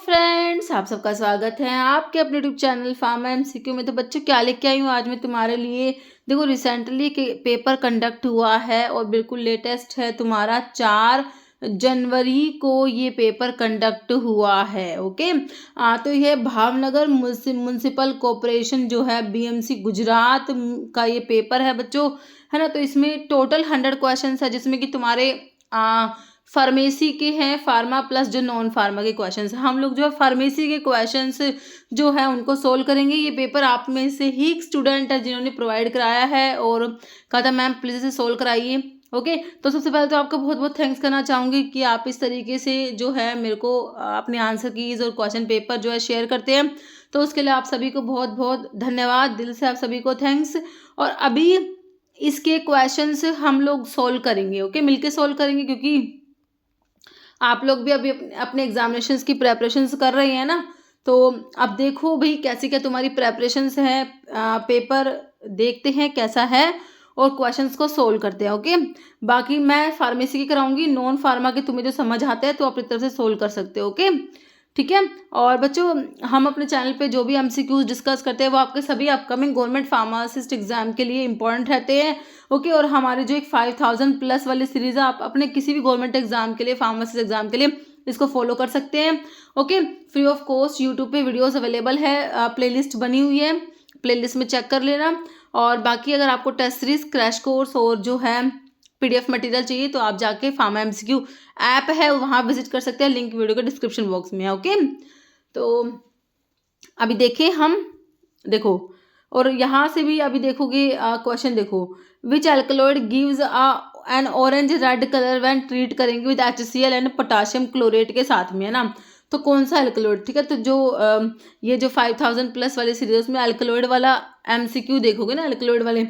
Friends, आप सबका स्वागत है आपके अपने यूट्यूब चैनल फार्मा एमसीक्यू में। तो बच्चों क्या लेके आई हूँ आज मैं तुम्हारे लिए। देखो रिसेंटली के पेपर कंडक्ट हुआ है और बिल्कुल लेटेस्ट है तुम्हारा 4 जनवरी को ये पेपर कंडक्ट हुआ है। ओके तो ये भावनगर म्युनिसिपल कॉरपोरेशन जो है बीएमसी गुजरात का ये पेपर है बच्चों, है ना। तो इसमें टोटल 100 क्वेश्चन है जिसमें कि तुम्हारे फार्मेसी के हैं, फार्मा प्लस जो नॉन फार्मा के क्वेश्चंस हैं। हम लोग जो है फार्मेसी के क्वेश्चंस जो है उनको सोल्व करेंगे। ये पेपर आप में से ही एक स्टूडेंट है जिन्होंने प्रोवाइड कराया है और कहा था मैम प्लीज़ इसे सोल्व कराइए। ओके तो सबसे पहले तो आपका बहुत बहुत थैंक्स करना चाहूँगी कि आप इस तरीके से जो है मेरे को अपने आंसर कीज और क्वेश्चन पेपर जो है शेयर करते हैं, तो उसके लिए आप सभी को बहुत बहुत धन्यवाद, दिल से आप सभी को थैंक्स। और अभी इसके क्वेश्चंस हम लोग सोल्व करेंगे। ओके मिलके सोल्व करेंगे क्योंकि आप लोग भी अभी अपने एग्जामिनेशंस की प्रेपरेशंस कर रहे हैं ना। तो अब देखो भाई कैसी क्या तुम्हारी प्रेपरेशंस है, पेपर देखते हैं कैसा है और क्वेश्चंस को सोल्व करते हैं। ओके बाकी मैं फार्मेसी की कराऊंगी, नॉन फार्मा के तुम्हें जो समझ आते हैं तो अपनी तरफ से सोल्व कर सकते हो। ओके ठीक है। और बच्चों हम अपने चैनल पे जो भी एमसीक्यूज डिस्कस करते हैं वो आपके सभी अपकमिंग गवर्नमेंट फार्मासिस्ट एग्जाम के लिए इंपॉर्टेंट रहते हैं। ओके और हमारे जो एक 5000 प्लस वाली सीरीज है, आप अपने किसी भी गवर्नमेंट एग्जाम के लिए, फार्मासिस्ट एग्जाम के लिए इसको फॉलो कर सकते हैं। Okay free of cost YouTube पे वीडियोस अवेलेबल है, प्लेलिस्ट बनी हुई है, प्लेलिस्ट में चेक कर लेना। और बाकी अगर आपको टेस्ट सीरीज, क्रैश कोर्स और जो है पीडीएफ मटेरियल चाहिए तो आप जाके फार्मा एमसीक्यू ऐप है वहाँ विजिट कर सकते हैं, लिंक वीडियो के डिस्क्रिप्शन बॉक्स में है। ओके तो अभी देखें हम, देखो और यहाँ से भी अभी देखोगे क्वेश्चन देखो, which alkaloid gives an orange red colour when treat करेंगे with HCl and potassium chlorate के साथ में, है ना। तो कौन सा एल्कलॉइड, ठीक है। तो जो ये जो 5000 प्लस वाली सीरीज में एल्कलॉइड वाला एमसीक्यू देखोगे ना, एल्कलॉइड वाले,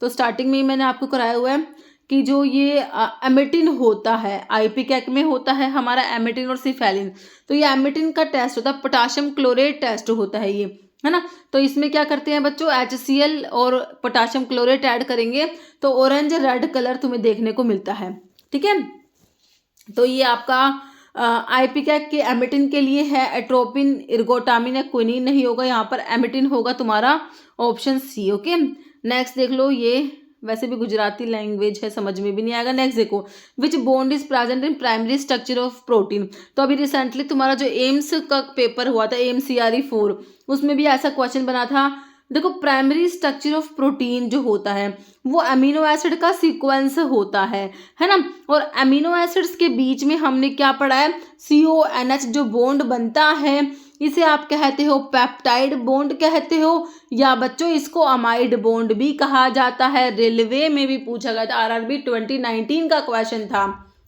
तो स्टार्टिंग में ही मैंने आपको कराया हुआ है कि जो ये एमेटिन होता है, आईपी कैक में होता है हमारा एमेटिन और सिफेलिन। तो ये एमेटिन का टेस्ट होता है, पोटाशियम क्लोरेट टेस्ट होता है ये, है ना। तो इसमें क्या करते हैं बच्चों, HCl और पोटाशियम क्लोरेट ऐड करेंगे तो ऑरेंज रेड कलर तुम्हें देखने को मिलता है, ठीक है। तो ये आपका आईपी कैक के एमेटिन के लिए है एट्रोपिन, इर्गोटामिन या क्विनिन नहीं होगा, यहाँ पर एमेटिन होगा तुम्हारा ऑप्शन सी। ओके नेक्स्ट देख लो, ये वैसे भी गुजराती लैंग्वेज है समझ में भी नहीं आएगा। नेक्स्ट देखो, विच bond is present in primary structure of protein. तो अभी रिसेंटली तुम्हारा जो एम्स का पेपर हुआ था, AMCRE 4, उसमें भी ऐसा क्वेश्चन बना था। देखो प्राइमरी स्ट्रक्चर ऑफ प्रोटीन जो होता है वो अमीनो एसिड का सीक्वेंस होता है ना। और अमीनो एसिड्स के बीच में हमने क्या पढ़ा है, CONH जो बॉन्ड बनता है इसे आप कहते हो पेप्टाइड बॉन्ड कहते हो, या बच्चों इसको अमाइड बॉन्ड भी कहा जाता है। रेलवे में भी पूछा गया था, RRB 2019 का क्वेश्चन था,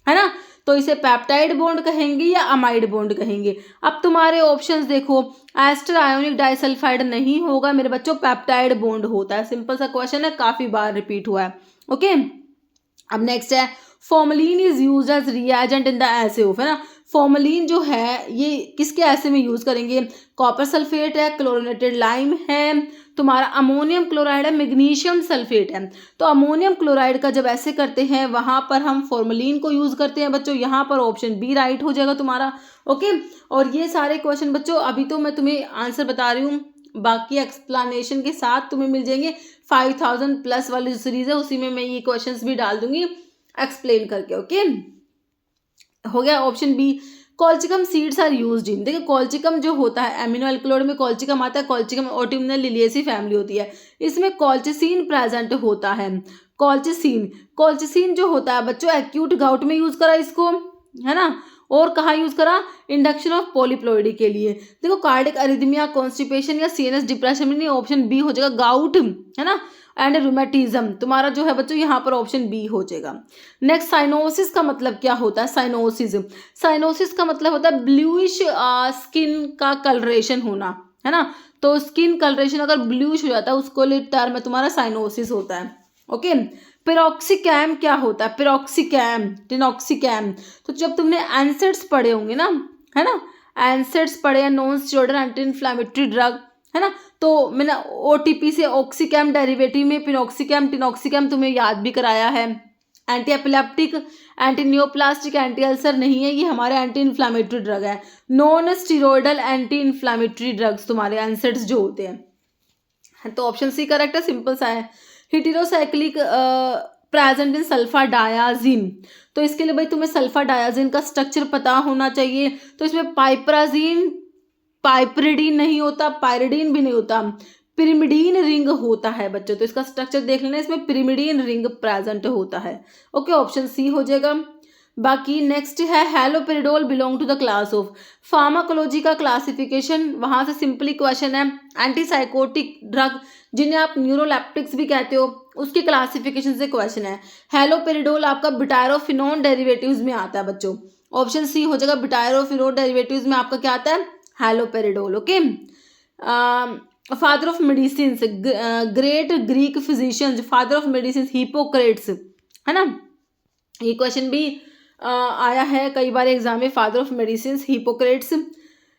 है ना। तो इसे पेप्टाइड बॉन्ड कहेंगे या अमाइड बॉन्ड कहेंगे। अब तुम्हारे ऑप्शंस देखो, एस्टर आयोनिक डाइसल्फाइड नहीं होगा मेरे बच्चों, पेप्टाइड बॉन्ड होता है। सिंपल सा क्वेश्चन है, काफी बार रिपीट हुआ है। ओके अब नेक्स्ट है, formalin is use as reagent in the assay, है ना। फॉर्मलिन जो है ये किसके एसे में यूज करेंगे, कॉपर सल्फेट है, क्लोरिनेटेड लाइम है, तुम्हारा अमोनियम क्लोराइड है, मैग्नीशियम सल्फेट है। तो अमोनियम क्लोराइड का जब ऐसे करते हैं वहां पर हम फॉर्मलिन को यूज करते हैं बच्चों, यहाँ पर ऑप्शन बी राइट हो जाएगा तुम्हारा। ओके और ये सारे क्वेश्चन बच्चों अभी तो मैं तुम्हें आंसर बता रही हूँ, बाकी एक्सप्लेनेशन के साथ तुम्हें मिल जाएंगे। 5000 प्लस वाली जो सीरीज है उसी में मैं ये क्वेश्चंस भी डाल दूंगी एक्सप्लेन करके। ओके हो गया option B, colchicum seeds are used in. देखिए कॉल्चिकम जो होता है, एमिनो एल्कलॉइड में कॉल्चिकम आता है, कॉल्चिकम ऑटिमिनल लिलिएसी फैमिली होती है, इसमें कॉल्चिसिन प्रेजेंट होता है। कॉल्चिसिन जो होता है बच्चों एक्यूट गाउट में यूज करा इसको, है ना। और कहाँ यूज करा, इंडक्शन ऑफ पॉलीप्लोइडी के लिए। देखो कार्डिक अरिथमिया, कॉन्स्टिपेशन या सीएनएस डिप्रेशन में, ऑप्शन बी हो जाएगा गाउट, है ना, एंड रूमेटिज्म तुम्हारा जो है बच्चों यहाँ पर ऑप्शन बी हो जाएगा। नेक्स्ट साइनोसिस का मतलब क्या होता है, साइनोसिस का मतलब होता है ब्लूइश स्किन का कलरेशन होना, है ना। तो स्किन कलरेशन अगर ब्लूइश हो जाता है उसको लिए टर्म में तुम्हारा साइनोसिस होता है। ओके पेरोक्सिकैम क्या होता है, पेरोक्सिकैम, टिनॉक्सिकैम। तो जब तुमने एनसेड्स पढ़े होंगे ना, है ना, एनसेड्स पढ़े हैं, non steroidal anti inflammatory drug, है ना। तो मैंने OTP से ऑक्सीकैम डेरिवेटिव में पिनॉक्सिकैम, टिनॉक्सिकैम तुम्हें याद भी कराया है anti epileptic, anti neoplastic, anti ulcer नहीं है, ये हमारे एंटी इन्फ्लामेटरी ड्रग है। Non steroidal anti inflammatory drugs तुम्हारे एनसेड्स जो होते हैं। तो ऑप्शन सी करेक्ट है, सिंपल सा है। हिटेरोसाइक्लिक प्रेजेंट इन सल्फा डायाजीन, तो इसके लिए भाई तुम्हें सल्फा डायाजीन का स्ट्रक्चर पता होना चाहिए। तो इसमें पाइपराजीन, पाइपरिडीन नहीं होता, पायरिडीन भी नहीं होता, पिरिमिडीन रिंग होता है बच्चों। तो इसका स्ट्रक्चर देख लेना, इसमें पिरिमिडीन रिंग प्रेजेंट होता है। ओके, ऑप्शन सी हो जाएगा। बाकी नेक्स्ट है haloperidol belong to the class of, pharmacology का क्लासिफिकेशन, वहां से सिंपली क्वेश्चन है। एंटीसाइकोटिक ड्रग जिन्हें आप न्यूरोलेप्टिक्स भी कहते हो, उसकी क्लासिफिकेशन से क्वेश्चन है। हैलोपेरिडोल आपका बिटायरोफिनोन डेरिवेटिव्स में आता है बच्चों। ऑप्शन सी हो जाएगा, बिटायरोफिनोन डेरिवेटिव्स में आपका क्या आता है, haloperidol. Okay, father of medicine, great Greek physicians, father of medicine Hippocrates, है ना, ये क्वेश्चन भी आया है कई बार एग्जाम में, father of medicine Hippocrates.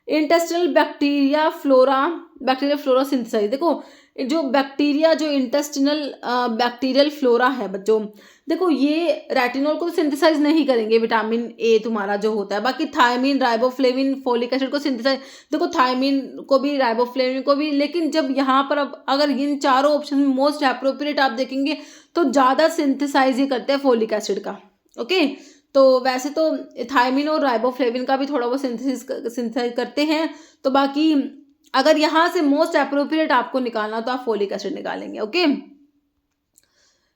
Intestinal bacteria flora synthesize, देखो जो बैक्टीरिया, जो इंटेस्टिनल बैक्टीरियल फ्लोरा है बच्चों, देखो ये रेटिनॉल को सिंथेसाइज नहीं करेंगे, विटामिन ए तुम्हारा जो होता है। बाकी थायमिन, राइबोफ्लेविन, फोलिक एसिड को सिंथेसाइज, देखो थायमिन को भी, राइबोफ्लेविन को भी, लेकिन जब यहाँ पर अब अगर इन चारों ऑप्शन में मोस्ट अप्रोप्रिएट आप देखेंगे तो ज़्यादा सिंथेसाइज ही करते हैं फोलिक एसिड का। ओके, तो वैसे तो थायमिन और राइबोफ्लेविन का भी थोड़ा बहुत सिंथेसाइज करते हैं। तो बाकी अगर यहाँ से मोस्ट अप्रोप्रिएट आपको निकालना तो आप फोलिक एसिड निकालेंगे। ओके,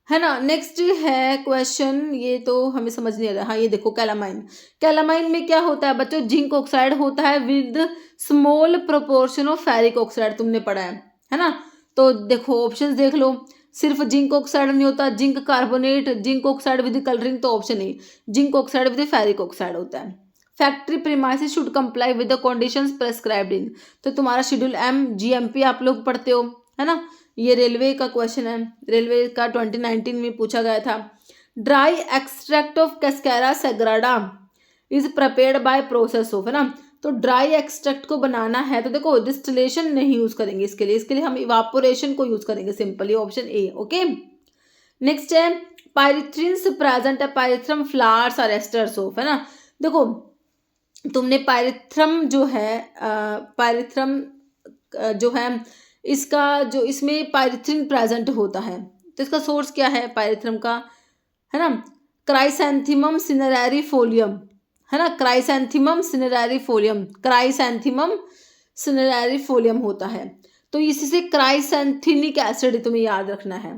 है ना। नेक्स्ट है क्वेश्चन, ये तो हमें समझ नहीं आ रहा। हाँ, ये देखो कैलामाइन, कैलामाइन में क्या होता है बच्चों, जिंक ऑक्साइड होता है with small proportion of ferric oxide, तुमने पढ़ा है ना। तो देखो ऑप्शंस देख लो, सिर्फ जिंक ऑक्साइड नहीं होता, zinc carbonate, zinc oxide with colouring, तो option A zinc oxide with ferric oxide होता है। Factory premises should comply with the conditions prescribed in, तो तुम्हारा शेड्यूल एम जीएमपी आप लोग पढ़ते हो, है ना। ये रेलवे का क्वेश्चन है, रेलवे का 2019 में पूछा गया था। Dry extract of cascara sagrada is prepared by process of, है ना। तो ड्राई एक्सट्रैक्ट को बनाना है तो देखो डिस्टिलेशन नहीं यूज करेंगे इसके लिए हम इवापोरेशन को यूज करेंगे, simply option A. Okay, next है पायरिथ्रिन्स प्रेजेंट है, पायरिथ्रम फ्लावर्स और एस्टर्स ऑफ, है ना। देखो तुमने पायरिथ्रम जो है, पायरिथ्रम जो है इसका, जो इसमें पायरिथ्रिन प्रेजेंट होता है, तो इसका सोर्स क्या है पायरिथ्रम का, है ना, क्राइसैंथेमम सिनेरेरी फोलियम, है ना, क्राइसैंथेमम सिनेरेरी फोलियम, क्राइसैंथेमम सिनेरेरी फोलियम होता है। तो इसी से क्राइसैंथेमिक एसिड तुम्हें याद रखना है।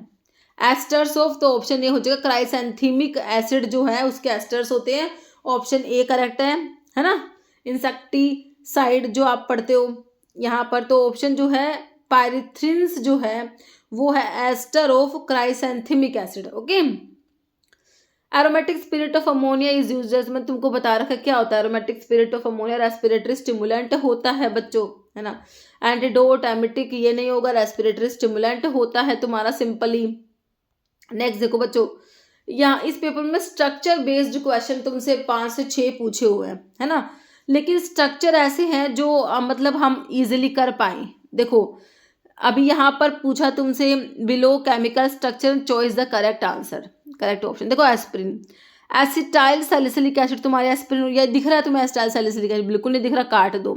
एस्टर्स ऑफ, तो ऑप्शन ए हो जाएगा, क्राइसैंथेमिक एसिड जो है उसके एस्टर्स होते हैं, ऑप्शन ए करेक्ट है ना। इंसेक्टिसाइड जो आप पढ़ते हो यहाँ पर, तो ऑप्शन जो है पायरिथ्रिन्स जो है वो है ester of chrysanthemic acid. Okay, aromatic spirit of ammonia is used as, मैं तुमको बता रखा क्या होता है aromatic spirit of ammonia, respiratory stimulant होता है बच्चों, है ना। एंटीडोट, एमिटिक ये नहीं होगा, रेस्पिरेटरी स्टिमुलेंट होता है तुम्हारा, सिंपली। नेक्स्ट देखो बच्चों, यहाँ इस पेपर में स्ट्रक्चर बेस्ड क्वेश्चन तुमसे 5 से 6 पूछे हुए हैं, है ना, लेकिन स्ट्रक्चर ऐसे हैं जो मतलब हम इजीली कर पाए। देखो अभी यहाँ पर पूछा तुमसे below chemical structure, choice the correct answer, correct option. देखो एस्पिरिन, एसिटाइल सैलिसिलिक एसिड, तुम्हारे एस्पिरिन, ये दिख रहा है तुम्हें एसिटाइल सैलिसिलिक एसिड, बिल्कुल नहीं दिख रहा, काट दो।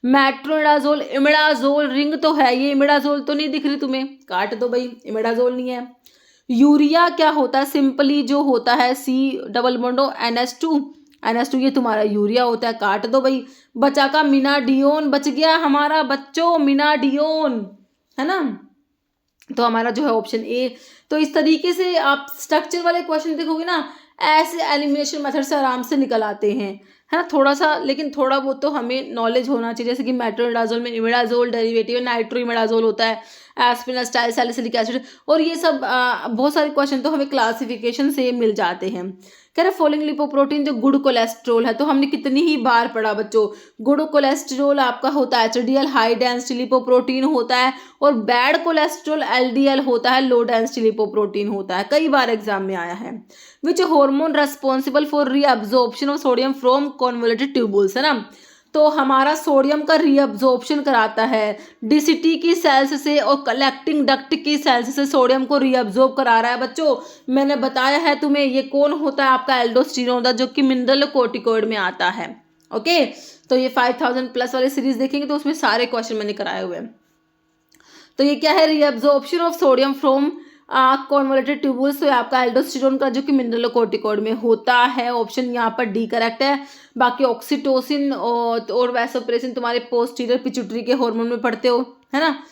मेट्रोनिडाजोल, इमिडाजोल रिंग तो है, ये इमिडाजोल तो नहीं दिख रही तुम्हें, काट दो भाई, इमिडाजोल नहीं है। यूरिया क्या होता है, सिंपली जो होता है NH2 ये तुम्हारा यूरिया होता है, काट दो भाई। बचा का मिनाडियोन बच गया हमारा बच्चों, मिनाडियोन, है ना। तो हमारा जो है ऑप्शन ए। तो इस तरीके से आप स्ट्रक्चर वाले क्वेश्चन देखोगे ना, ऐसे एलिमिनेशन मेथड से आराम से निकल आते हैं, है ना। थोड़ा सा, लेकिन थोड़ा बहुत तो हमें नॉलेज होना चाहिए, जैसे कि मेट्रोनिडाजोल में इमिडाजोल डेरिवेटिव नाइट्रोइमिडाजोल होता है, एस्पिरिन, एसिटाइल सैलिसिलिक एसिड, और ये सब बहुत सारे क्वेश्चन तो हमें क्लासिफिकेशन से मिल जाते हैं। कह रहे फॉलोइंग लिपोप्रोटीन जो गुड कोलेस्ट्रोल है, तो हमने कितनी ही बार पढ़ा बच्चों, गुड कोलेस्ट्रोल आपका होता है HDL हाई डेंसिटी लिपोप्रोटीन होता है, और बैड कोलेस्ट्रोल LDL होता है लो डेंसिटी लिपोप्रोटीन होता है, कई बार एग्जाम में आया है। Which hormone responsible for reabsorption of sodium from convoluted tubules, है ना। तो हमारा सोडियम का रीअब्जॉर्प्शन कराता है, डीसीटी की सेल्स से और कलेक्टिंग डक्ट की सेल्स से सोडियम को रीअब्जॉर्ब करा रहा है। बच्चों मैंने बताया है तुम्हें, ये कौन होता है आपका एल्डोस्टेरोन होता है, जो कि मिनरल कोर्टिकोइड में आता है। ओके, तो ये 5000 प्लस वाली सीरीज देखेंगे तो उसमें सारे क्वेश्चन मैंने कराए हुए हैं। तो ये क्या है, reabsorption of sodium from convoluted tubules. तो आपका एल्डोस्टेरोन का जो कि मिनरल कोर्टिकोइड में होता है, ऑप्शन यहाँ पर डी करेक्ट है। बाकी ऑक्सीटोसिन और वैसोप्रेसिन तुम्हारे पोस्टीरियर पिट्यूटरी के हार्मोन में पढ़ते हो, है ना।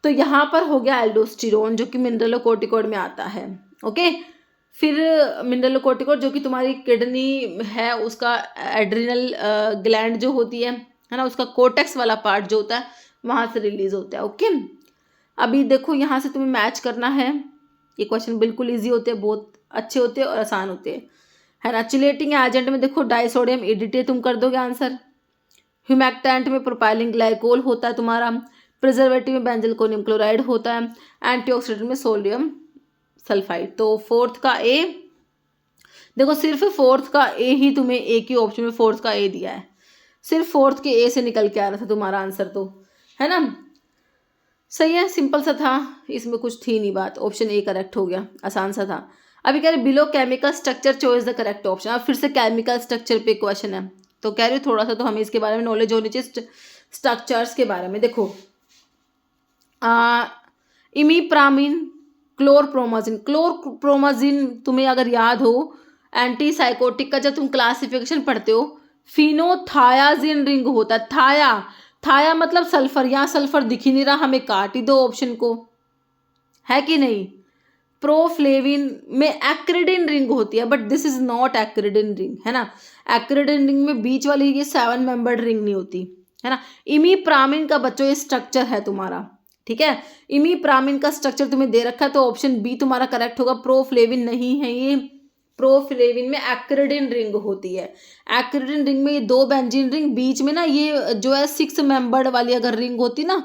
तो यहाँ पर हो गया एल्डोस्टेरोन जो कि मिनरल कोर्टिकोइड में आता है। ओके, फिर मिनरल कोर्टिकोइड जो कि तुम्हारी किडनी है उसका एड्रिनल ग्लैंड जो होती है ना, उसका कोर्टेक्स वाला पार्ट जो होता है वहाँ से रिलीज होता है। ओके, अभी देखो यहाँ से तुम्हें मैच करना है। ये क्वेश्चन बिल्कुल इजी होते हैं, बहुत अच्छे होते हैं और आसान होते हैं, है ना। चिलेटिंग एजेंट में देखो डाइसोडियम एडिटे तुम कर दोगे आंसर। ह्यूमेक्टेंट में प्रोपाइलिन ग्लाइकोल होता है तुम्हारा। प्रिजर्वेटिव में बेंजलकोनियम क्लोराइड होता है। एंटीऑक्सीडेंट में सोडियम सल्फाइड। तो फोर्थ का ए, देखो सिर्फ फोर्थ का ए ही तुम्हें एक ही ऑप्शन में फोर्थ का ए दिया है, सिर्फ फोर्थ के ए से निकल के आ रहा था तुम्हारा आंसर, तो है ना। सही है, सिंपल सा था, इसमें कुछ थी नहीं बात। ऑप्शन ए करेक्ट हो गया, आसान सा था। अभी कह रहे below chemical structure choice the correct option. अब फिर से केमिकल स्ट्रक्चर पे क्वेश्चन है, तो कह रही थोड़ा सा तो हमें इसके बारे में नॉलेज होनी चाहिए, स्ट्रक्चर्स के बारे में। देखो इमीप्रामिन, क्लोरप्रोमाजिन। क्लोरप्रोमाजिन तुम्हें अगर याद हो एंटीसाइकोटिक का जब तुम क्लासिफिकेशन पढ़ते हो, फिनोथायाजिन रिंग होता है। थाया मतलब सल्फर, यहाँ सल्फर दिख ही नहीं रहा, हमें काट ही दो ऑप्शन को, है कि नहीं। प्रोफ्लेविन में एक्रिडिन रिंग होती है, but this is not acridine ring, है ना। एक्रिडिन रिंग में बीच वाली ये 7 मेंबर्ड रिंग नहीं होती, है ना। इमीप्रामिन का बच्चों ये स्ट्रक्चर है तुम्हारा, ठीक है। इमीप्रामिन का स्ट्रक्चर तुम्हें दे रखा है, तो ऑप्शन बी तुम्हारा करेक्ट होगा। प्रोफ्लेविन नहीं है ये, प्रोफ्लेविन में एक्रिडिन रिंग होती है। एक्रिडिन रिंग में ये 2 बेंजीन रिंग, बीच में ना ये जो है 6 मेंबर्ड वाली अगर रिंग होती ना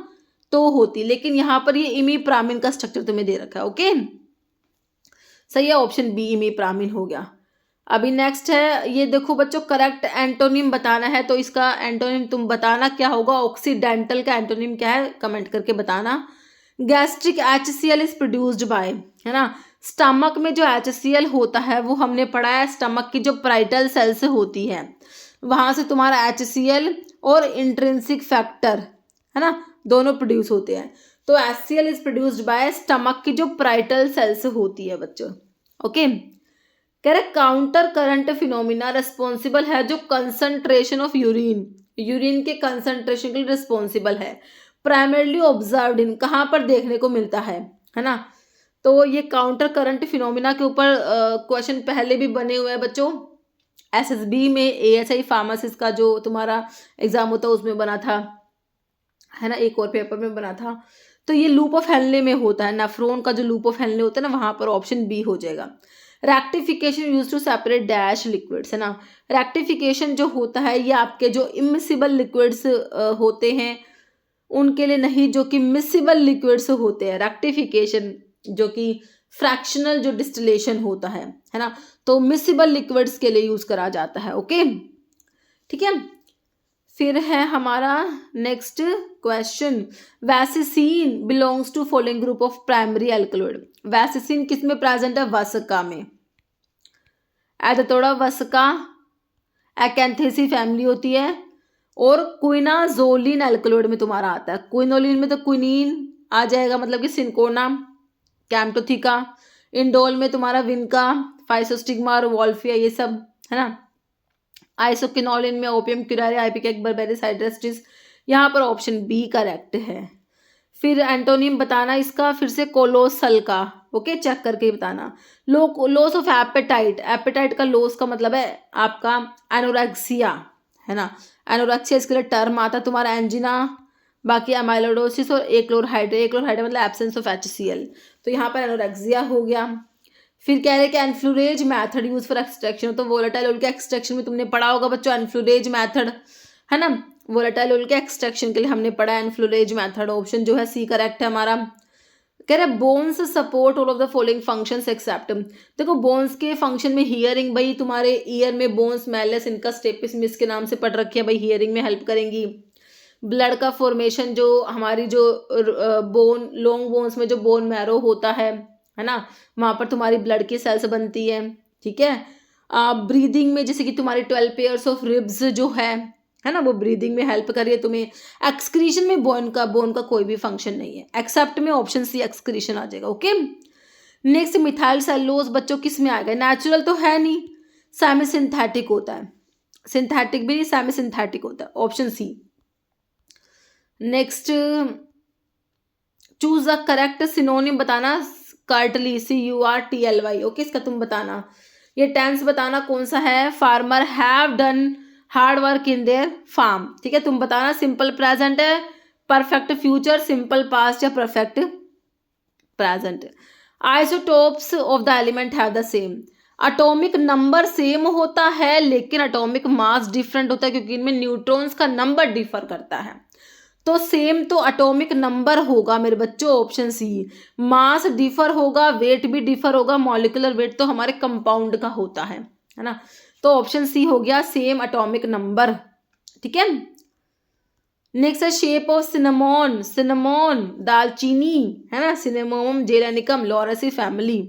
तो होती, लेकिन यहाँ पर ये इमीप्रामिन का स्ट्रक्चर तुम्हें दे रखा है। ओके, सही है, ऑप्शन बी इमीप्रामिन हो गया। अभी नेक्स्ट है, ये देखो बच्चों करेक्ट एंटोनिम बताना है, तो इसका एंटोनिम तुम बताना क्या होगा। ऑक्सीडेंटल का एंटोनिम क्या है, कमेंट करके बताना। Gastric HCl is produced by, है ना। स्टमक में जो HCl होता है वो हमने पढ़ा है, स्टमक की जो पाइटल सेल्स होती है वहां से तुम्हारा HCl और इंट्रिंसिक फैक्टर, है ना, दोनों प्रोड्यूस होते हैं। तो HCl is produced by stomach की जो पाइटल सेल्स होती है बच्चों। ओके, कह रहे काउंटर करंट फिनोमिना रिस्पॉन्सिबल है जो कंसंट्रेशन ऑफ यूरिन के कंसंट्रेशन के लिए रिस्पॉन्सिबल है। प्राइमरली ऑब्जर्व्ड इन, कहाँ पर देखने को मिलता है ना। तो ये काउंटर करंट फिनोमिना के ऊपर क्वेश्चन पहले भी बने हुए हैं बच्चों। SSB में ASI फार्मासिस्ट का जो तुम्हारा एग्जाम होता है उसमें बना था, है ना, एक और पेपर में बना था। तो ये लूप ऑफ हेनले में होता है, नेफ्रॉन का जो लूप ऑफ हेनले होता है ना, वहां पर ऑप्शन बी हो जाएगा। Rectification use to separate dash liquids, है ना। रेक्टिफिकेशन जो होता है ये आपके जो इमिसिबल लिक्विड्स होते हैं उनके लिए नहीं, जो कि मिसिबल लिक्विड्स होते हैं। रेक्टिफिकेशन जो कि फ्रैक्शनल जो डिस्टिलेशन होता है ना, तो मिसिबल लिक्विड्स के लिए यूज करा जाता है। ओके, ठीक है। फिर है हमारा next question, vasicine belongs to following group of primary alkaloid. Vasicine किस में प्रेजेंट है, वसका में। एथोड़ा वसका एकैंथेसी फैमिली होती है, और क्विनाजोलिन एल्कलॉइड में तुम्हारा आता है। क्विनोलिन में तो क्विनीन आ जाएगा, मतलब कि सिंकोना कैम्टोथिका। इंडोल में तुम्हारा विनका, फाइसोस्टिग्मा और वॉल्फिया, ये सब, है ना। आइसोकिनोलिन में ओपियम क्यूरारे, आइपिकेक बर्बेरिस हाइड्रेस्टिस। यहाँ पर ऑप्शन बी करेक्ट है। फिर एंटोनिम बताना इसका, फिर से कोलोसल का, ओके, चेक करके बताना। लॉस ऑफ एपेटाइट, एपेटाइट का लॉस का मतलब है आपका एनोरेक्सिया, है ना। एनोरेक्सिया इसके लिए टर्म आता है तुम्हारा एंजिना। बाकी एमाइलोडोसिस और एक्लोरहाइड्रेट मतलब एब्सेंस ऑफ HCl, तो यहाँ पर एनोरेक्सिया हो गया। फिर कह रहे कि एनफ्लोरेज मेथड यूज फॉर एक्सट्रैक्शन, तो वोलेटाइल ऑयल के एक्सट्रैक्शन में तुमने पढ़ा होगा बच्चों एनफ्लोरेज मेथड, है ना। वोलेटाइल ऑयल के एक्सट्रैक्शन के लिए हमने पढ़ा एनफ्लोरेज मेथड। ऑप्शन जो है सी करेक्ट है हमारा। कह रहे bones support all of the following functions except. देखो बोन्स के फंक्शन में हियरिंग, भाई तुम्हारे ईयर में बोन्स मैलस इनका स्टेपिस मिस के नाम से पढ़ रखी है, भाई हियरिंग में हेल्प करेंगी। ब्लड का फॉर्मेशन, जो हमारी जो बोन लॉन्ग बोन्स में जो बोन मैरो होता है ना, वहाँ पर तुम्हारी ब्लड की सेल्स बनती है, ठीक है। ब्रीदिंग में जैसे कि तुम्हारी 12 पेयर्स ऑफ रिब्स जो है ना, वो ब्रीदिंग में हेल्प कर रही है तुम्हें। एक्सक्रीशन में बोन का कोई भी फंक्शन नहीं है, एक्सेप्ट में ऑप्शन सी एक्सक्रीशन आ जाएगा। ओके, नेक्स्ट मिथाइल सेलुलोज बच्चों किस में आएगा? नेचुरल तो है नहीं, सेमी सिंथेटिक होता है, सिंथेटिक भी नहीं सेमी सिंथेटिक होता है, option C. Next choose the correct synonym बताना, कर्टली CURTLY। ओके, इसका तुम बताना, ये टेंस बताना कौन सा है। Farmer have done hard work in their farm, ठीक है, तुम बताना सिंपल प्रेजेंट है, परफेक्ट फ्यूचर, सिंपल पास्ट या perfect present. Isotopes of the element have the same, atomic number same होता है लेकिन एटॉमिक मास डिफरेंट होता है, क्योंकि इनमें न्यूट्रॉन्स का नंबर डिफर करता है। तो सेम तो एटॉमिक नंबर होगा मेरे बच्चों, ऑप्शन सी। मास डिफर होगा, वेट भी डिफर होगा, मॉलिक्यूलर वेट तो हमारे कंपाउंड का होता है ना, तो ऑप्शन सी हो गया सेम एटॉमिक नंबर, ठीक है। नेक्स्ट है शेप ऑफ सिनेमोन, सिनेमोन दालचीनी है ना, सिनेमोम जेरेनिकम लॉरेसी फैमिली।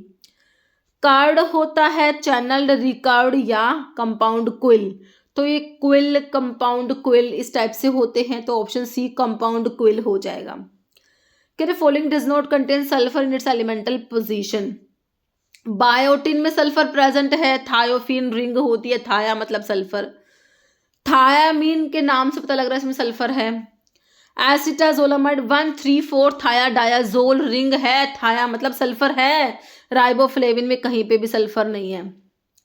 कार्ड होता है चैनल्ड, रिकार्ड या कंपाउंड क्विल, तो ये क्विल कंपाउंड क्विल इस टाइप से होते हैं, तो ऑप्शन सी कंपाउंड क्विल हो जाएगा। कह रहे following does not contain sulphur in its elemental position. Biotin में सल्फर प्रेजेंट है, थायोफिन रिंग होती है, थाया मतलब सल्फर, थायामीन के नाम से पता लग रहा है इसमें सल्फर है। एसिटाजोलामाइड 1,3,4 थायाडायाजोल रिंग है, थाया मतलब सल्फर है। राइबोफ्लेविन में कहीं पे भी सल्फर नहीं है,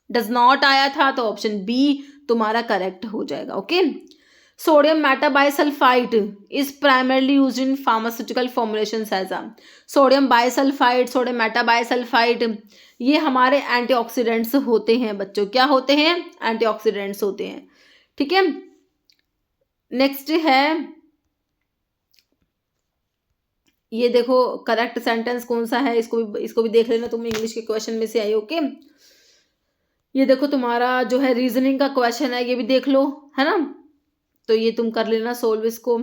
डज नॉट आया था, तो ऑप्शन बी तुम्हारा करेक्ट हो जाएगा। Okay, sodium metabisulphite is primarily used in pharmaceutical formulations as a, sodium bisulphite, sodium metabisulphite, ये हमारे एंटीऑक्सीडेंट्स होते हैं बच्चों, क्या होते हैं? एंटीऑक्सीडेंट्स होते हैं, ठीक है। नेक्स्ट है, ये देखो करेक्ट सेंटेंस कौन सा है, इसको भी देख लेना, तुम इंग्लिश के क्वेश्चन में से आई। ओके, ये देखो तुम्हारा जो है रीजनिंग का क्वेश्चन है, ये भी देख लो, है ना, तो ये तुम कर लेना सोल्व इसको।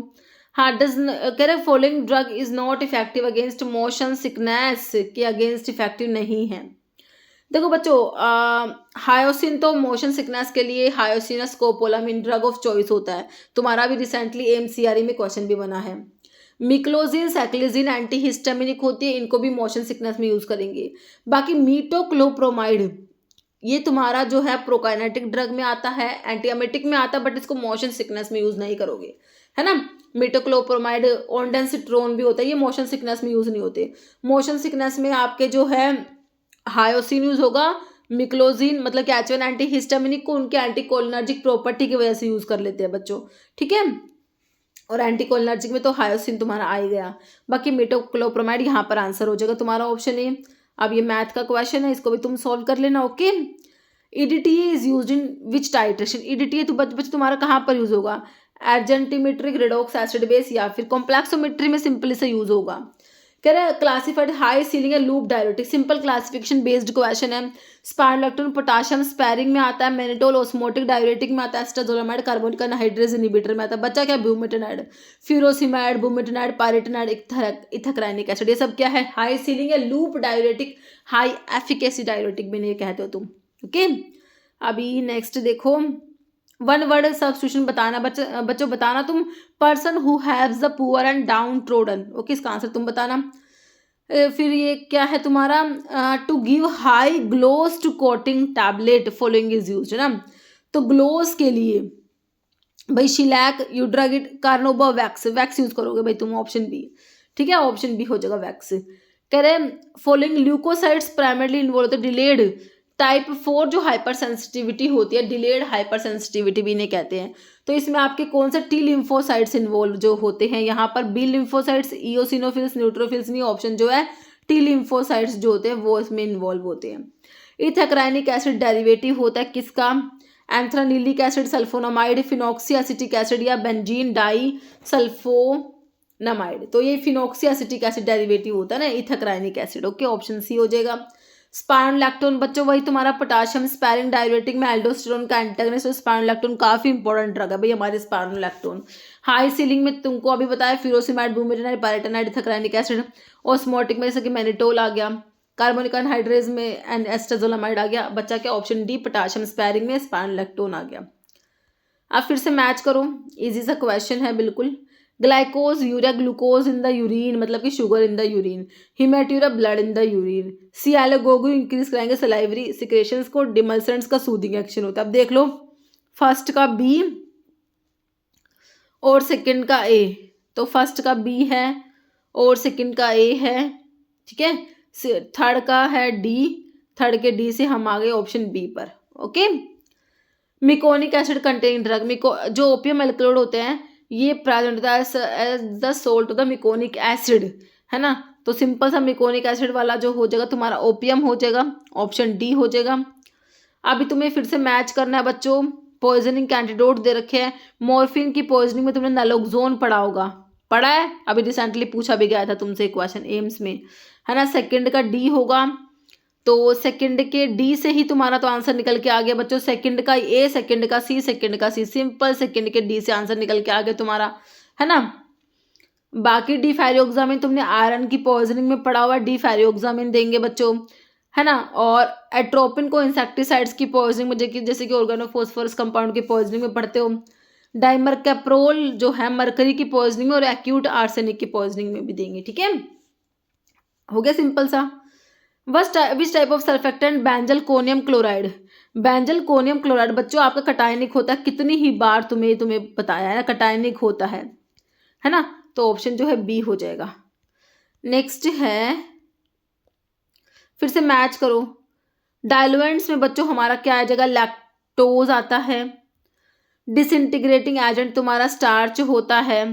हाँ, डज कह रहे following drug is not effective against motion sickness, के अगेंस्ट इफेक्टिव नहीं है। देखो बच्चों, हायोसिन तो मोशन सिकनेस के लिए हायोसिनस स्कोपोलामिन ड्रग ऑफ चॉइस होता है, तुम्हारा भी रिसेंटली MCRE में क्वेश्चन भी बना है। मिक्लोजिन साइक्लिजिन एंटी हिस्टामिनिक होती है, इनको भी मोशन सिकनेस में यूज करेंगे। बाकी मीटोक्लोप्रोमाइड ये तुम्हारा जो है प्रोकाइनेटिक ड्रग में आता है, एंटीएमेटिक में आता है, बट इसको मोशन सिकनेस में यूज नहीं करोगे, है ना। मीटोक्लोप्रोमाइड ओंडेंसिट्रोन भी होता है, ये मोशन सिकनेस में यूज नहीं होते। मोशन सिकनेस में आपके जो है हायोसिन यूज होगा, मिक्लोजिन मतलब कि H1 एंटी हिस्टामिनिक को उनके एंटीकोलिनर्जिक प्रॉपर्टी की वजह से यूज कर लेते हैं बच्चों, ठीक है। और एंटीकोलिनर्जिक में तो हायोसिन तुम्हारा आ ही गया, बाकी मीटोक्लोप्रोमाइड यहाँ पर आंसर हो जाएगा तुम्हारा ऑप्शन ए। अब ये मैथ का क्वेश्चन है, इसको भी तुम सॉल्व कर लेना। Okay, EDTA is used in which titration, EDTA तो बच्चे तुम्हारा कहाँ पर यूज होगा? एर्जेंटीमेट्रिक रिडॉक्स एसिड बेस या फिर कॉम्प्लेक्सोमेट्री में सिंपली से यूज होगा। कह रहे क्लासिफाइड हाई सीलिंग है loop diuretic, simple classification based question है। स्पाइरोलैक्टोन पोटाशियम स्पैरिंग में आता है, मैनिटोल ओस्मोटिक डायरेटिक में आता है, एस्टाजोलामाइड कार्बोनिक एनहाइड्रेज इनहिबिटर में आता है। बच्चा क्या? ब्यूमेटेनाइड, फ्यूरोसिमाइड, बुमेटेनाइड, पायरेटेनाइड, इथाक्राइनिक एसिड, ये सब क्या है? हाई सीलिंग है loop diuretic, high efficacy diuretic भी नहीं कहते हो तुम। ओके, अभी नेक्स्ट देखो, वन वर्ड सब्स्टिट्यूशन बताना बच्चों बताना तुम। Person who haves the poor and down trodden, okay, इसका आंसर तुम बताना। फिर ये क्या है तुम्हारा? To give high gloss to coating tablet following is use, है ना। तो ग्लोस के लिए भाई shellac, Eudragit, carnauba, wax, wax use करोगे भाई तुम, ऑप्शन बी, ठीक है, ऑप्शन बी हो जाएगा वैक्स। कह रहे फॉलोइंग ल्यूकोसाइड्स प्राइमरली इन्वॉल्व होते डिलेड टाइप 4 जो हाइपर सेंसिटिविटी होती है, डिलेड हाइपर सेंसिटिविटी भी इन्हें कहते हैं। तो इसमें आपके कौन से टी लिम्फोसाइट्स इन्वॉल्व जो होते हैं यहाँ पर? बी लिम्फोसाइट्स, इओसिनोफिल्स, न्यूट्रोफिल्स नहीं, ऑप्शन जो है टी लिम्फोसाइट्स जो होते हैं वो इसमें इन्वॉल्व होते हैं। इथेक्राइनिक एसिड डेरिवेटिव होता है किसका? Anthranilic acid, sulphonamide, phenoxy acetic acid या बेंजीन डाई सल्फो नमाइड। तो ये फिनोक्सी एसिटिक एसिड डेरिवेटिव होता है ना ethacrynic acid. Okay, option C हो जाएगा। स्पाइरोलैक्टोन बच्चों वही तुम्हारा पोटाशियम स्पैरिंग डायरेटिक में एल्डोस्टेरोन का एंटागनिस्ट। स्पाइरोलैक्टोन काफी इंपॉर्टेंट ड्रग है भाई हमारे स्पाइरोलैक्टोन। हाई सीलिंग में तुमको अभी बताया फ्यूरोसिमाइड, ब्यूमेटाइड, पायरेटाइड, इथाक्राइनिक एसिड। ऑस्मोटिक में जैसे कि मैनिटोल आ गया। कार्बोनिक एनहाइड्रेज में एस्टाजोलामाइड आ गया। बच्चा क्या ऑप्शन डी पोटाशियम स्पैरिंग में स्पाइरोलैक्टोन आ गया। आप फिर से मैच करो, इजी सा क्वेश्चन है बिल्कुल। Glycosuria glucose in the urine मतलब कि sugar in the urine. Haematuria blood in the urine. Sialagogue increase कराएंगे सलाइवरी सिक्रेशंस को। डिमल्सेंट्स का सूदिंग एक्शन होता है। अब देख लो फर्स्ट का बी और सेकंड का ए। तो फर्स्ट का बी है और सेकंड का ए है, ठीक है। थर्ड का है डी, थर्ड के डी से हम आ गए ऑप्शन बी पर। Okay, meconic acid contain drug. जो ओपियम एल्कलॉइड होते हैं ये प्रेजेंट होता है as the salt of the meconic acid, है ना। तो सिंपल सा मिकोनिक एसिड वाला जो हो जाएगा तुम्हारा ओपियम हो जाएगा, ऑप्शन डी हो जाएगा। अभी तुम्हें फिर से मैच करना है बच्चों। पॉइजनिंग कैंटिडोट दे रखे हैं। मॉर्फिन की पॉइजनिंग में तुमने नैलोक्सोन पढ़ा होगा, पढ़ा है, अभी रिसेंटली पूछा भी गया था तुमसे क्वेश्चन एम्स में, है ना। सेकंड का डी होगा, तो सेकंड के डी से ही तुम्हारा तो आंसर निकल के आ गया बच्चों। सेकंड का ए, सेकंड का सी, सेकंड का सी, सिंपल सेकंड के डी से आंसर निकल के आ गया तुम्हारा, है ना। बाकी डी फैरियोक्सामिन तुमने आयरन की पॉइजनिंग में पढ़ा हुआ, डी फैरियोक्सामिन देंगे बच्चों, है ना। और एट्रोपिन को इंसेक्टिसाइड्स की पॉइजनिंग में जैसे कि ऑर्गेनोफॉस्फोरस कंपाउंड की पॉइजनिंग में पढ़ते हो। डाइमरकैप्रोल जो है मरकरी की पॉइजनिंग में और एक्यूट आर्सेनिक की पॉइजनिंग में भी देंगे, ठीक है। हो गया सिंपल सा। Which type of surfactant benzyl conium chloride. Benzyl conium chloride बच्चों आपका कटायनिक होता है, कितनी ही बार तुम्हें बताया है ना, कटायनिक होता है ना। तो ऑप्शन जो है बी हो जाएगा। नेक्स्ट है, फिर से मैच करो। डायलुएंट्स में बच्चों हमारा क्या आ जाएगा, लैक्टोज आता है। डिसइंटीग्रेटिंग एजेंट तुम्हारा स्टार्च होता है।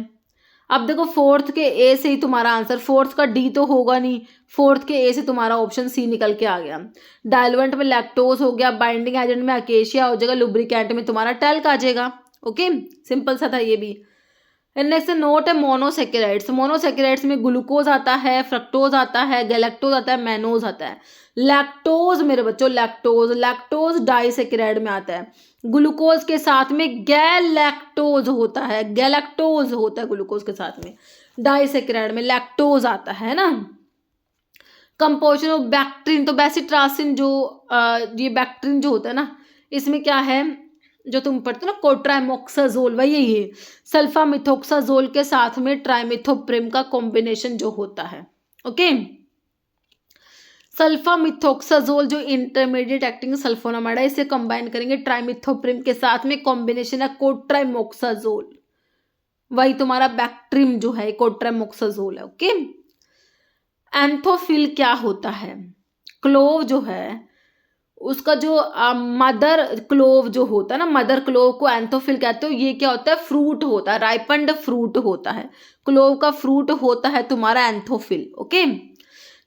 अब देखो फोर्थ के ए से ही तुम्हारा आंसर, फोर्थ का डी तो होगा नहीं, फोर्थ के ए से तुम्हारा ऑप्शन सी निकल के आ गया। डायलुएंट में लैक्टोज हो गया, बाइंडिंग एजेंट में अकेशिया हो जाएगा, लुब्रिकेंट में तुम्हारा टैल्क आ जाएगा। ओके, सिंपल सा था ये भी। नेक्स्ट नोट है मोनोसेकेराइड्स। मोनोसेकेराइड्स में ग्लूकोज आता है, फ्रक्टोज आता है, गैलेक्टोज आता है, मैनोज आता है। लैक्टोज मेरे बच्चों, लैक्टोज डाइसेकेराइड में आता है। ग्लूकोज के साथ में गैलेक्टोज होता है, गैलेक्टोज होता है ग्लूकोज के साथ में। डाइसेकेराइड में लैक्टोज आता है ना। कंपोजिशन ऑफ बैक्टीरिन, तो बेसिट्रासिन जो ये बैक्टीरिन जो होता है ना, इसमें क्या है जो तुम पढ़ते हो ना कोट्राइमोक्साजोल, वही यही है। सल्फामिथोक्साजोल के साथ में ट्राइमिथोप्रिम का कॉम्बिनेशन जो होता है। ओके, सल्फामिथोक्साजोल जो इंटरमीडिएट एक्टिंग सल्फोनामाइड है, इसे कंबाइन करेंगे ट्राइमिथोप्रिम के साथ में, कॉम्बिनेशन है कोट्राइमोक्साजोल, वही तुम्हारा बैक्ट्रिम जो है कोट्राइमोक्साजोल है। ओके, एंथोफिल क्या होता है, क्लोव जो है उसका जो मदर क्लोव जो होता है ना, मदर क्लोव को एंथोफिल कहते हो। ये क्या होता है, फ्रूट होता है, राइपन्ड फ्रूट होता है, क्लोव का फ्रूट होता है तुम्हारा एंथोफिल। Okay,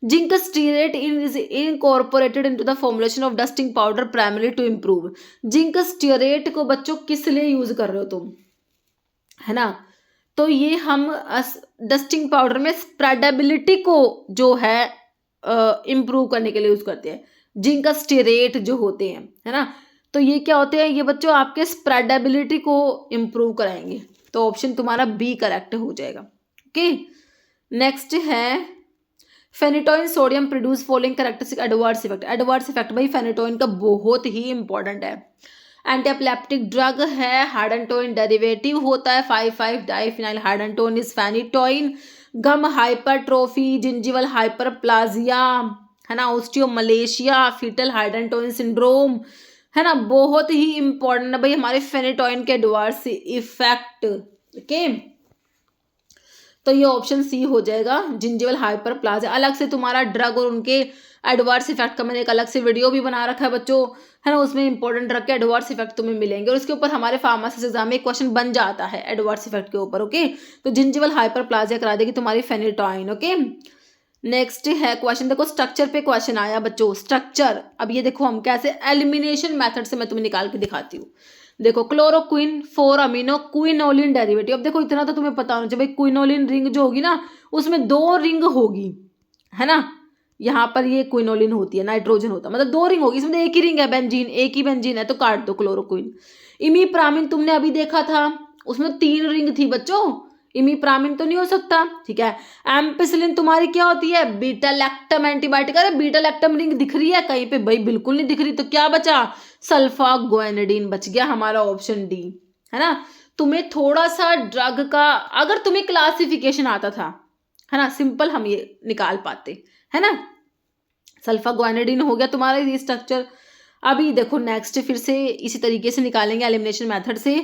zinc stearate is incorporated into the formulation of dusting powder primary to improve. Zinc stearate को बच्चों किस लिए यूज कर रहे हो तुम, है ना। तो ये हम डस्टिंग पाउडर में स्प्रेडेबिलिटी को जो है इम्प्रूव करने के लिए यूज करते हैं। जिंक स्टीरेट जो होते हैं, है ना, तो ये क्या होते हैं, ये बच्चों आपके स्प्रेडेबिलिटी को इम्प्रूव कराएंगे। तो ऑप्शन तुम्हारा बी करेक्ट हो जाएगा। ओके, नेक्स्ट है phenytoin sodium produce following characteristic adverse effect. Adverse effect भाई फेनिटोइन का बहुत ही इंपॉर्टेंट है। एंटीएपिलेप्टिक ड्रग है, हाइडेंटोइन डेरिवेटिव होता है 5,5 diphenyl hydantoin is phenytoin. Gum hypertrophy, gingival hyperplasia, है ना, ऑस्टियोमलेशिया, फीटल हाइडेंटोइन सिंड्रोम, है ना, बहुत ही इंपॉर्टेंट है भाई हमारे फेनिटोइन के एडवर्स इफेक्ट। ओके, तो ये ऑप्शन सी हो जाएगा, जिंजिवल हाइपरप्लाजिया। अलग से तुम्हारा ड्रग और उनके एडवर्स इफेक्ट का मैंने एक अलग से वीडियो भी बना रखा है बच्चों, है ना, उसमें इंपॉर्टेंट ड्रग के एडवर्स इफेक्ट तुम्हें मिलेंगे और उसके ऊपर हमारे फार्मासिस्ट एग्जाम में क्वेश्चन बन जाता है एडवर्स इफेक्ट के ऊपर। ओके, तो जिंजिवल हाइपरप्लाजिया करा देगी तुम्हारी फेनिटोइन। ओके, नेक्स्ट है क्वेश्चन, देखो स्ट्रक्चर पे क्वेश्चन आया बच्चों। स्ट्रक्चर, अब ये देखो हम कैसे एलिमिनेशन मेथड से मैं तुम्हें निकाल के दिखाती हूँ। देखो क्लोरोक्विन 4 अमीनो क्विनोलिन डेरिवेटिव। अब देखो इतना तो तुम्हें पता होना चाहिए भाई, क्विनोलिन रिंग जो होगी ना उसमें 2 रिंग होगी, है ना। यहाँ पर ये क्विनोलिन होती है, नाइट्रोजन होता है, मतलब 2 रिंग होगी, इसमें एक ही रिंग है, बेंजीन, एक ही बेंजीन है, तो काट दो क्लोरोक्विन। इमीप्रामिन तुमने अभी देखा था, उसमें 3 रिंग थी बच्चों, इमीप्रामिन तो नहीं हो सकता, ठीक है। एम्पिसिलिन तुम्हारी क्या होती है, बीटा लैक्टम एंटीबायोटिक। अरे बीटा लैक्टम रिंग दिख रही है कहीं पे भाई, बिल्कुल नहीं दिख रही, तो क्या बचा, सल्फा ग्वेनेडिन बच गया हमारा ऑप्शन डी, है ना। तुम्हें थोड़ा सा ड्रग का अगर तुम्हें क्लासिफिकेशन आता था, है ना, सिंपल हम ये निकाल पाते, है ना। सल्फा ग्वेनेडिन हो गया तुम्हारा ये स्ट्रक्चर। अभी देखो नेक्स्ट फिर से इसी तरीके से निकालेंगे एलिमिनेशन मेथड से।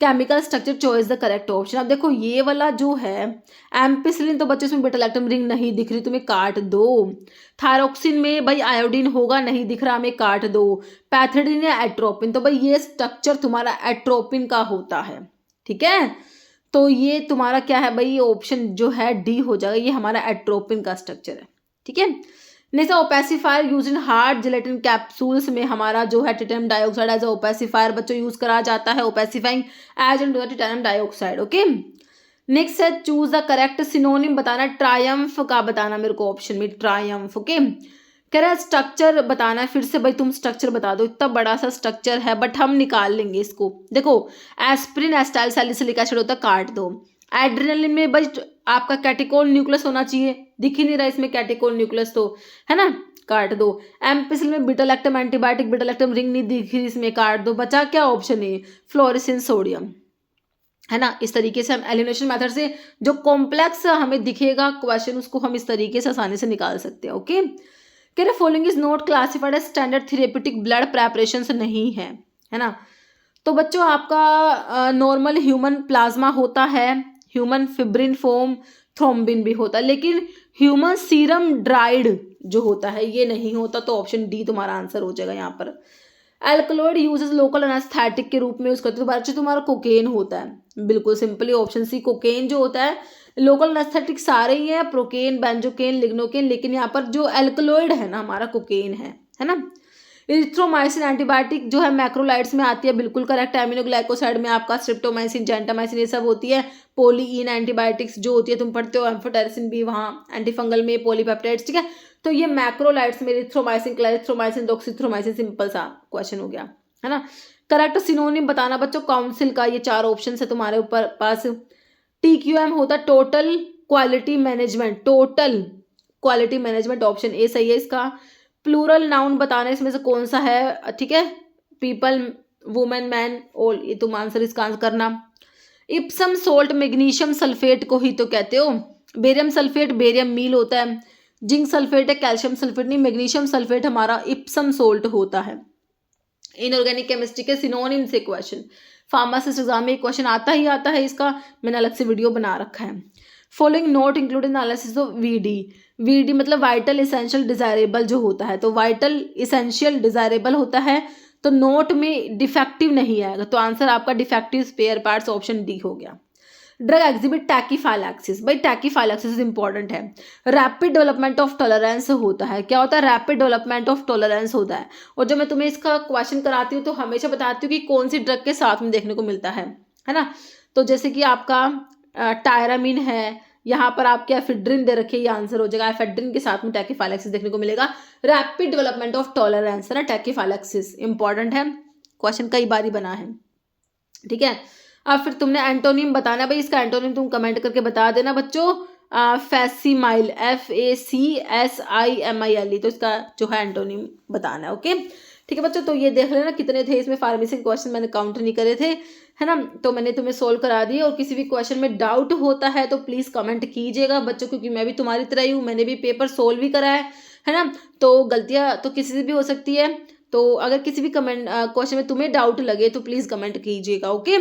Chemical structure choice the correct option. अब देखो ये वाला जो है एम्पिसिलिन, तो बच्चों इसमें बीटा लैक्टम रिंग नहीं दिख रही, तुम्हें काट दो। थायरोक्सिन में भाई आयोडीन होगा, नहीं दिख रहा, हमें काट दो। पैथिडीन या एट्रोपिन, तो भाई ये स्ट्रक्चर तुम्हारा एट्रोपिन का होता है, ठीक है। तो ये तुम्हारा क्या है भाई, ऑप्शन जो है डी हो जाएगा, ये हमारा एट्रोपिन का स्ट्रक्चर है, ठीक है। Next opacifier use in hard gelatin capsules में हमारा जो है टिटेनियम डाइऑक्साइड एज ओपेसिफायर बच्चों यूज करा जाता है, opacifying agent titanium dioxide, okay. Next है चूज द करेक्ट सिनोनिम बताना, ट्रायम्फ का बताना मेरे को ऑप्शन में, ट्रायम्फ, ओके। कह रहा है स्ट्रक्चर बताना है, फिर से भाई तुम स्ट्रक्चर बता दो, इतना बड़ा सा स्ट्रक्चर है बट हम निकाल लेंगे इसको। देखो एस्प्रिन एस्टाइल सैलिसिलिक एसिड होता है, काट दो। एड्रेनलिन में भाई आपका कैटेकोल न्यूक्लियस होना चाहिए, दिख ही नहीं रहा इसमें कैटेकोल न्यूक्लियस, तो है ना, काट दो। एम्पिसिलिन में beta lactam antibiotic, beta lactam ring नहीं दिख रही इसमें, काट दो। बचा क्या ऑप्शन है, फ्लोरेसिन सोडियम, है ना। इस तरीके से हम एलिमिनेशन मेथड से जो कॉम्प्लेक्स हमें दिखेगा क्वेश्चन उसको हम इस तरीके से आसानी से निकाल सकते हैं, ओके। कह रहे following is not classified as standard therapeutic blood preparation नहीं है ना। तो बच्चों आपका नॉर्मल ह्यूमन प्लाज्मा होता है, ह्यूमन फिब्रिन फोम, थ्रोम्बिन भी होता है, लेकिन ह्यूमन सीरम ड्राइड जो होता है ये नहीं होता, तो ऑप्शन डी तुम्हारा आंसर हो जाएगा यहाँ पर। एल्कलॉइड यूजेस लोकल एनेस्थेटिक के रूप में यूज करते हैं, तो तुम्हारा कोकेन होता है, बिल्कुल सिंपली ऑप्शन सी कोकेन जो होता है। लोकल एनेस्थेटिक सारे ही है, प्रोकेन, बेंजोकेन, लिग्नोकेन, लेकिन यहाँ पर जो एल्कलॉइड है ना हमारा कोकेन है ना। इरिथ्रोमाइसिन एंटीबायोटिक जो है मैक्रोलाइड्स में आती है, बिल्कुल करेक्ट। एमिनोग्लाइकोसाइड में आपका स्ट्रिप्टोमाइसिन, जेंटामाइसिन ये सब होती है। पोलीइन एंटीबायोटिक्स जो होती है तुम पढ़ते हो, एम्फोटेरिसिन भी वहाँ, एंटीफंगल में पॉलीपेप्टाइड्स, ठीक है। तो ये मैक्रोलाइड्स में इरिथ्रोमाइसिन, क्लैरिथ्रोमाइसिन, डॉक्सीथ्रोमाइसिन, सिंपल सा क्वेश्चन हो गया, है ना। करेक्ट सिनोनिम बताना बच्चों काउंसिल का, ये 4 ऑप्शन है तुम्हारे ऊपर पास। TQM होता है total quality management, total quality management, option A सही है इसका। प्लूरल नाउन बताना इसमें से कौन सा है, ठीक है। पीपल, वुमेन, मैन, ऑल, ये तुम आंसर इसका आंसर करना। इप्सम सोल्ट मैग्नीशियम सल्फेट को ही तो कहते हो। बेरियम सल्फेट बेरियम मील होता है। जिंक सल्फेट है, कैल्शियम सल्फेट नहीं, मैग्नीशियम सल्फेट हमारा इप्सम सोल्ट होता है। इनऑर्गेनिक केमिस्ट्री के सिनोनिम से क्वेश्चन फार्मासिस्ट एग्जाम में क्वेश्चन आता ही आता है, इसका मैंने अलग से वीडियो बना रखा है। Following note include analysis of VD मतलब वाइटल इसेंशियल डिजायरेबल जो होता है, तो वाइटल इसेंशियल डिजायरेबल होता है, तो नोट में डिफेक्टिव नहीं आएगा, तो आंसर आपका defective spare parts, option D हो गया। ड्रग एग्जिबिट टैकीफाइलैक्सिस, भाई टैकीफाइलैक्सिस इंपॉर्टेंट है। रैपिड डेवलपमेंट ऑफ टॉलरेंस होता है, क्या होता है, रैपिड डेवलपमेंट ऑफ टॉलरेंस होता है। और जब मैं तुम्हें इसका क्वेश्चन कराती हूँ तो हमेशा बताती हूँ कि कौन सी ड्रग के साथ में देखने को मिलता है ना। तो जैसे कि आपका टायरामिन है, यहाँ पर आपके एफेड्रिन दे रखे, ये आंसर हो जाएगा। एफेड्रिन के साथ में टैकीफाइलैक्सिस देखने को मिलेगा। रैपिड डेवलपमेंट ऑफ टॉलरेंस है ना, टैकीफाइलैक्सिस इंपॉर्टेंट है, क्वेश्चन कई बार ही बना है, ठीक है। अब फिर तुमने एंटोनिम बताना, भाई इसका एंटोनिम तुम कमेंट करके बता देना बच्चों। फैसिमाइल, FACSIMILE, तो इसका जो है एंटोनिम बताना है, ओके, ठीक है बच्चों। तो ये देख लेना कितने थे इसमें, फार्मेसी के क्वेश्चन मैंने काउंट नहीं करे थे, है ना, तो मैंने तुम्हें सोल्व करा दिए। और किसी भी क्वेश्चन में डाउट होता है तो प्लीज़ कमेंट कीजिएगा बच्चों, क्योंकि मैं भी तुम्हारी तरह ही हूँ, मैंने भी पेपर सोल्व भी करा है ना। तो गलतियाँ तो किसी से भी हो सकती है, तो अगर किसी भी कमेंट क्वेश्चन में तुम्हें डाउट लगे तो प्लीज़ कमेंट कीजिएगा, ओके,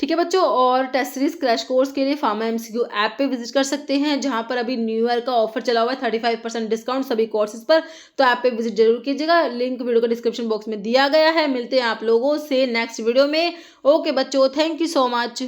ठीक है बच्चों। और टेस्ट सीरीज क्रैश कोर्स के लिए फार्मा MCQ ऐप पे विजिट कर सकते हैं, जहां पर अभी न्यू ईयर का ऑफर चला हुआ है, 35% डिस्काउंट सभी कोर्सेज पर, तो ऐप पे विजिट जरूर कीजिएगा। लिंक वीडियो का डिस्क्रिप्शन बॉक्स में दिया गया है। मिलते हैं आप लोगों से नेक्स्ट वीडियो में, ओके बच्चों, थैंक यू सो मच।